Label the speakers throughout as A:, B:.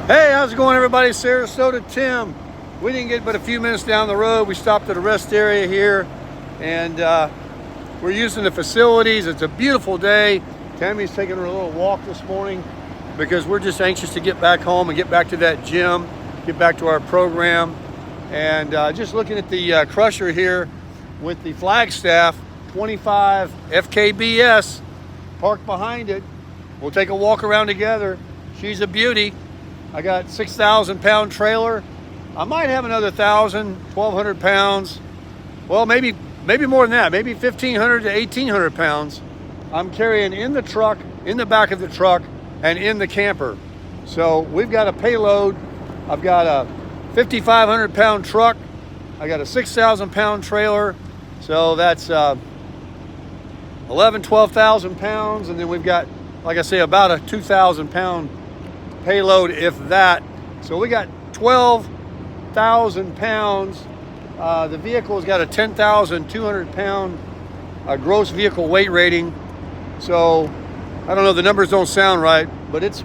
A: Hey, how's it going, everybody? Sarasota Tim. We didn't get but a few minutes down the road. We stopped at a rest area here, and we're using the facilities. It's a beautiful day. Tammy's taking her a little walk this morning because we're just anxious to get back home and get back to that gym, get back to our program. And just looking at the crusher here with the Flagstaff 25 FKBS parked behind it. We'll take a walk around together. She's a beauty. I got 6,000 pound trailer. I might have another 1,000, 1,200 pounds. Well, maybe more than that, maybe 1,500 to 1,800 pounds. I'm carrying in the truck, in the back of the truck, and in the camper. So we've got a payload. I've got a 5,500 pound truck. I got a 6,000 pound trailer. So that's 11, 12,000 pounds. And then we've got, like I say, about a 2,000 pound payload, if that. So we got 12,000 pounds. The vehicle has got a 10,200 pound gross vehicle weight rating. So I don't know, the numbers don't sound right, but it's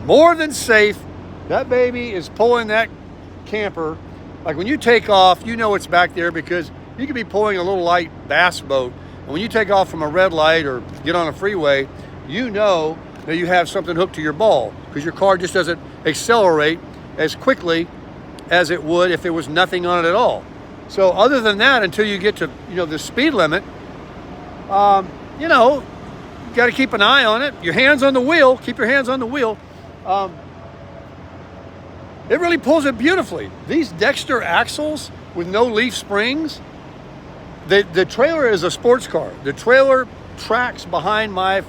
A: more than safe. That baby is pulling that camper. Like when you take off, you know it's back there because you could be pulling a little light bass boat. And when you take off from a red light or get on a freeway, you know that you have something hooked to your ball because your car just doesn't accelerate as quickly as it would if there was nothing on it at all. So other than that, until you get to the speed limit, you got to keep an eye on it. Your hands on the wheel. Keep your hands on the wheel. It really pulls it beautifully. These Dexter axles with no leaf springs. The trailer is a sports car. The trailer tracks behind my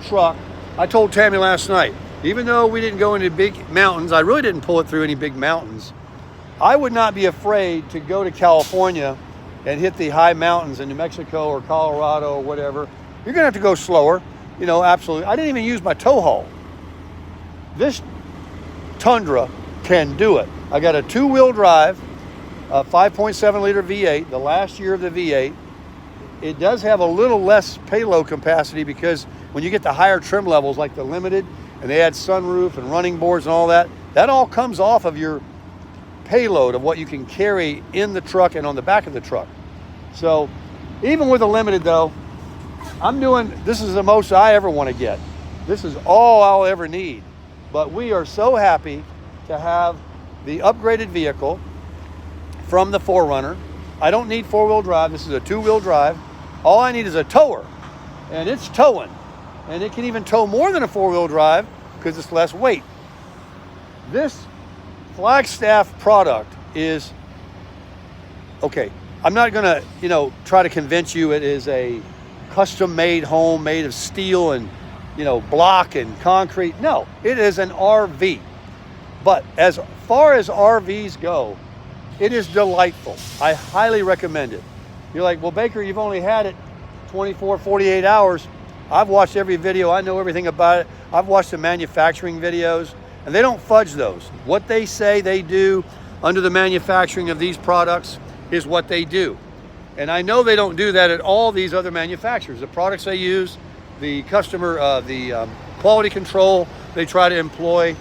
A: truck. I told Tammy last night, even though we didn't go into big mountains, I really didn't pull it through any big mountains. I would not be afraid to go to California and hit the high mountains in New Mexico or Colorado or whatever. You're going to have to go slower, absolutely. I didn't even use my tow haul. This Tundra can do it. I got a 2-wheel drive, a 5.7 liter V8, the last year of the V8. It does have a little less payload capacity because when you get the higher trim levels like the Limited and they add sunroof and running boards and all that all comes off of your payload of what you can carry in the truck and on the back of the truck. So even with the Limited though, this is the most I ever want to get. This is all I'll ever need. But we are so happy to have the upgraded vehicle from the 4Runner. I don't need 4-wheel drive. This is a 2-wheel drive. All I need is a tower, and it's towing. And it can even tow more than a 4-wheel drive because it's less weight. This Flagstaff product is, okay, I'm not gonna, try to convince you it is a custom-made home made of steel and, block and concrete. No, it is an RV. But as far as RVs go, it is delightful. I highly recommend it. You're like, well, Baker, you've only had it 24, 48 hours. I've watched every video. I know everything about it. I've watched the manufacturing videos, and they don't fudge those. What they say they do under the manufacturing of these products is what they do. And I know they don't do that at all these other manufacturers. The products they use, the quality control they try to employ.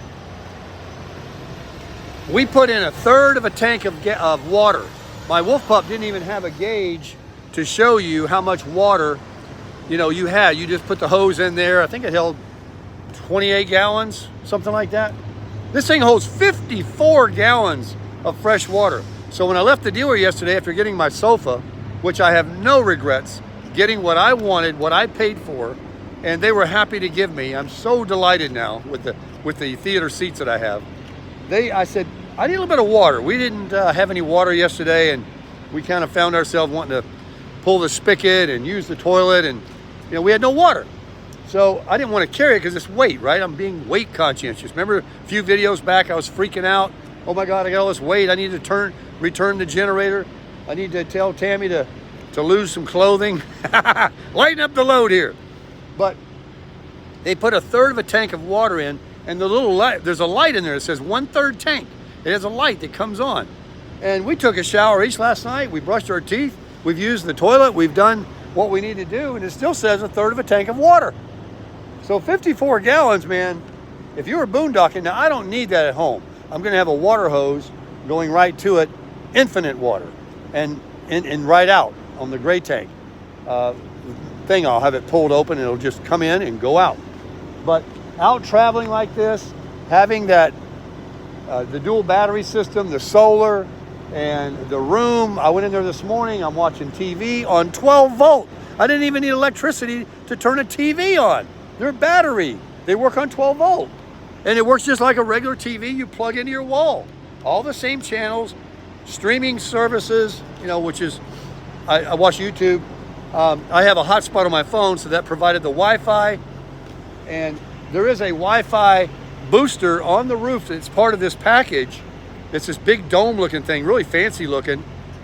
A: We put in 1/3 of a tank of water. My Wolf Pup didn't even have a gauge to show you how much water, you had. You just put the hose in there. I think it held 28 gallons, something like that. This thing holds 54 gallons of fresh water. So when I left the dealer yesterday after getting my sofa, which I have no regrets, getting what I wanted, what I paid for, and they were happy to give me. I'm so delighted now with the theater seats that I have. I said, I need a little bit of water. We didn't have any water yesterday, and we kind of found ourselves wanting to pull the spigot and use the toilet, and we had no water. So I didn't want to carry it because it's weight, right? I'm being weight conscientious. Remember a few videos back, I was freaking out. Oh my God, I got all this weight. I need to return the generator. I need to tell Tammy to lose some clothing. Lighten up the load here. But they put 1/3 of a tank of water in, and the little light, there's a light in there that says 1/3 tank. It has a light that comes on. And we took a shower each last night. We brushed our teeth. We've used the toilet. We've done what we need to do. And it still says 1/3 of a tank of water. So 54 gallons, man. if you were boondocking, now I don't need that at home. I'm going to have a water hose going right to it, infinite water, and right out on the gray tank thing. I'll have it pulled open and it'll just come in and go out. But out traveling like this, having that the dual battery system, the solar, and the room. I went in there this morning. I'm watching TV on 12 volt. I didn't even need electricity to turn a TV on. They're battery. They work on 12 volt. And it works just like a regular TV you plug into your wall. All the same channels, streaming services, which is, I watch YouTube. I have a hotspot on my phone, so that provided the Wi-Fi. And there is a Wi-Fi booster on the roof that's part of this package. It's this big dome looking thing, really fancy looking.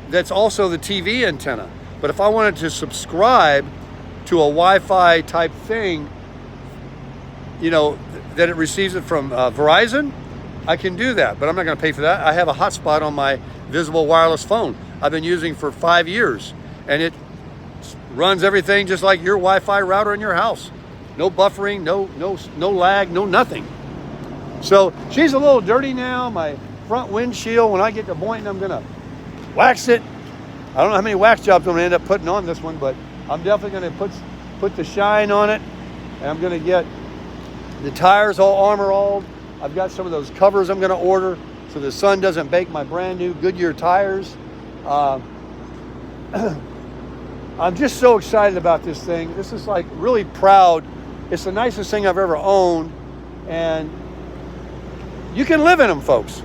A: That's also the TV antenna. But if I wanted to subscribe to a Wi-Fi type thing, that it receives it from Verizon, I can do that, but I'm not going to pay for that. I have a hotspot on my visible wireless phone I've been using for 5 years, and it runs everything just like your Wi-Fi router in your house. No buffering, no lag, no nothing. So she's a little dirty now. My front windshield, when I get to Boynton, I'm going to wax it. I don't know how many wax jobs I'm going to end up putting on this one, but I'm definitely going to put the shine on it, and I'm going to get the tires all armor-alled. I've got some of those covers I'm going to order so the sun doesn't bake my brand new Goodyear tires. I'm just so excited about this thing. This is like really proud. It's the nicest thing I've ever owned, and you can live in them, folks.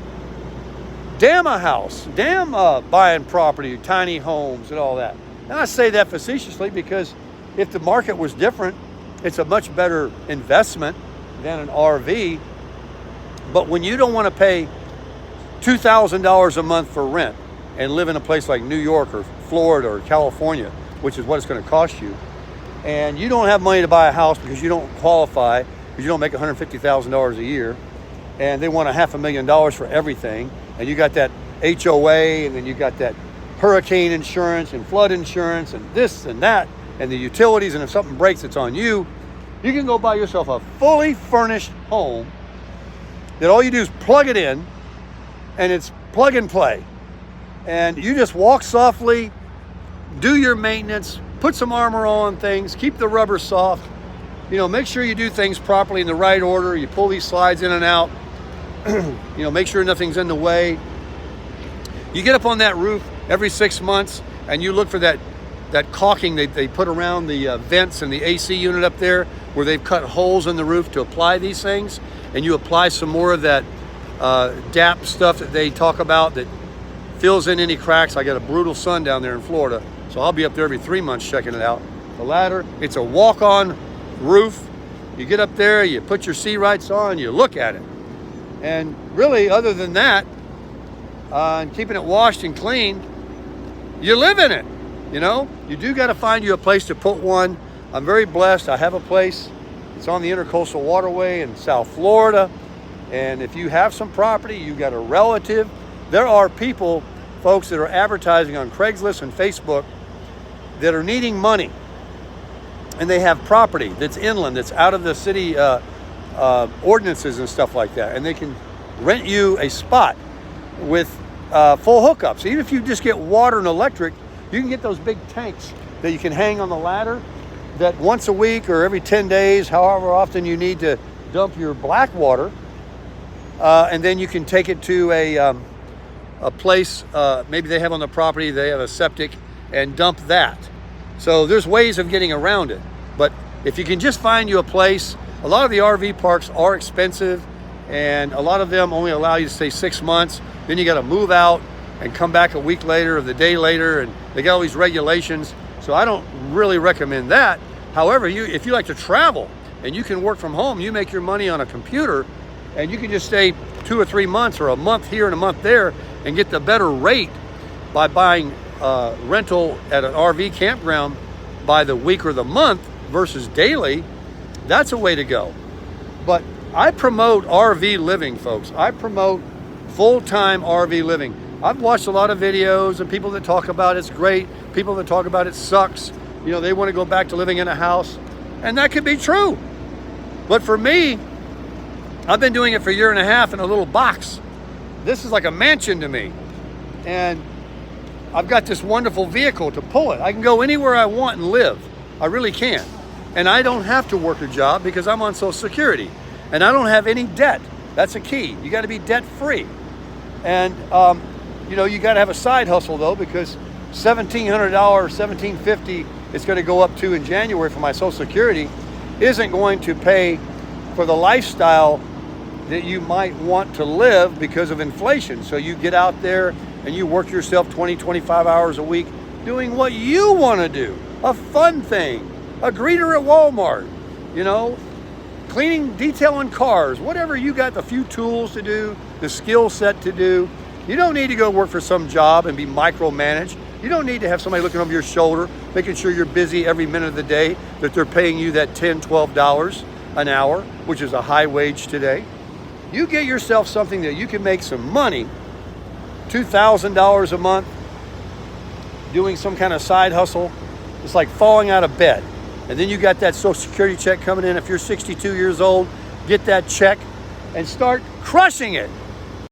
A: Damn a house, damn buying property, tiny homes and all that. And I say that facetiously because if the market was different, it's a much better investment than an RV. But when you don't want to pay $2,000 a month for rent and live in a place like New York or Florida or California, which is what it's going to cost you, and you don't have money to buy a house because you don't qualify, because you don't make $150,000 a year, and they want $500,000 for everything, and you got that HOA, and then you got that hurricane insurance and flood insurance and this and that, and the utilities, and if something breaks, it's on you. You can go buy yourself a fully furnished home that all you do is plug it in, and it's plug and play. And you just walk softly, do your maintenance, put some armor on things, keep the rubber soft, make sure you do things properly in the right order. You pull these slides in and out, make sure nothing's in the way. You get up on that roof every 6 months and you look for that caulking they put around the vents and the AC unit up there, where they've cut holes in the roof to apply these things, and you apply some more of that DAP stuff that they talk about that fills in any cracks. I got a brutal sun down there in Florida, so I'll be up there every 3 months checking it out. The ladder, it's a walk-on roof. You get up there, you put your C-rights on, you look at it. And really, other than that, and keeping it washed and clean, you live in it. You do got to find you a place to put one. I'm very blessed. I have a place. It's on the Intercoastal Waterway in South Florida. And if you have some property, you got a relative. There are people, folks, that are advertising on Craigslist and Facebook that are needing money. And they have property that's inland, that's out of the city ordinances and stuff like that. And they can rent you a spot with full hookups. Even if you just get water and electric, you can get those big tanks that you can hang on the ladder, that once a week or every 10 days, however often you need to dump your black water, and then you can take it to a place, maybe they have on the property, they have a septic, and dump that. So there's ways of getting around it. But if you can just find you a place, a lot of the RV parks are expensive, and a lot of them only allow you to stay 6 months. Then you got to move out and come back a week later or the day later, and they got all these regulations. So I don't really recommend that. However, if you like to travel and you can work from home, you make your money on a computer, and you can just stay 2 or 3 months or a month here and a month there and get the better rate by buying rental at an RV campground by the week or the month versus daily. That's a way to go. But I promote RV living, folks. I promote full-time RV living. I've watched a lot of videos and people that talk about it's great, people that talk about it sucks. They want to go back to living in a house, and that could be true. But for me, I've been doing it for a year and a half in a little box. This is like a mansion to me. And I've got this wonderful vehicle to pull it. I can go anywhere I want and live. I really can. And I don't have to work a job because I'm on Social Security. And I don't have any debt. That's a key. You got to be debt free. And, you know, you got to have a side hustle though, because $1,700, $1,750 it's going to go up to in January for my Social Security isn't going to pay for the lifestyle that you might want to live because of inflation. So you get out there and you work yourself 20, 25 hours a week doing what you want to do. A fun thing, a greeter at Walmart, you know, cleaning, detailing cars, whatever you got the few tools to do, the skill set to do. You don't need to go work for some job and be micromanaged. You don't need to have somebody looking over your shoulder, making sure you're busy every minute of the day, that they're paying you that $10, $12 an hour, which is a high wage today. You get yourself something that you can make some money, $2,000 a month, doing some kind of side hustle. It's like falling out of bed. And then you got that Social Security check coming in. If you're 62 years old, get that check and start crushing it.